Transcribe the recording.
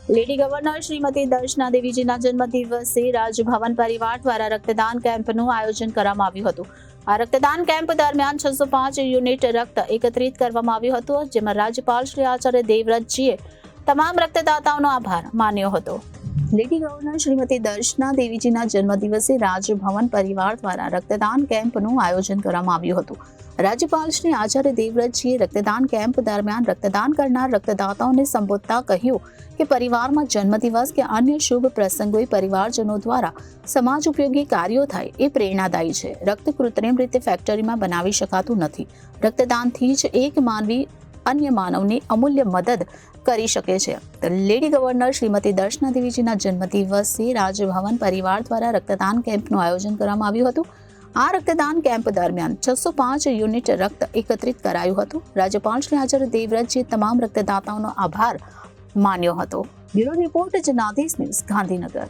Lady governor Shrimati Darshana દેવીજીના જન્મદિવસે Raj Bhavan પરિવાર દ્વારા રક્તદાન કેમ્પનું આયોજન કરવામાં આવ્યું હતું. આ રક્તદાન કેમ્પ દરમિયાન 605 યુનિટ રક્ત એકત્રિત કરવામાં આવ્યું હતું, જેમાં રાજ્યપાલ શ્રી આચાર્ય દેવવ્રતજીએ તમામ રક્તદાતાઓનો આભાર માન્યો હતો. લેડી ગવર્નર શ્રીમતી દર્શના દેવીજીના જન્મદિવસે રાજભવન પરિવાર દ્વારા રક્તદાન કેમ્પનું આયોજન કરવામાં આવ્યું હતું. રાજ્યપાલ શ્રી આચાર્ય દેવવ્રતજીએ રક્તદાન કેમ્પ દરમિયાન રક્તદાન કરનાર રક્તદાતાઓને સંબોધતા કહ્યું કે પરિવારમાં જન્મદિવસ કે અન્ય શુભ પ્રસંગોએ પરિવારજનો દ્વારા સમાજ ઉપયોગી કાર્યો થાય એ પ્રેરણાદાયી છે. રક્ત કૃત્રિમ રીતે ફેક્ટરીમાં બનાવી શકાતું નથી. રક્તદાનથી જ એક માનવી અન્ય માનવની અમૂલ્ય મદદ કરી શકે છે. લેડી ગવર્નર શ્રીમતી દર્શના દેવીજીના જન્મદિવસે રાજભવન પરિવાર દ્વારા રક્તદાન કેમ્પનું આયોજન કરવામાં આવ્યું હતું. આ રક્તદાન કેમ્પ દરમિયાન 605 યુનિટ રક્ત એકત્રિત કરાયું હતું. રાજ્યપાલ શ્રી આચાર્ય દેવવ્રતજીએ તમામ રક્તદાતાઓનો આભાર માન્યો હતો. Bureau report Janadesh news, Gandhinagar.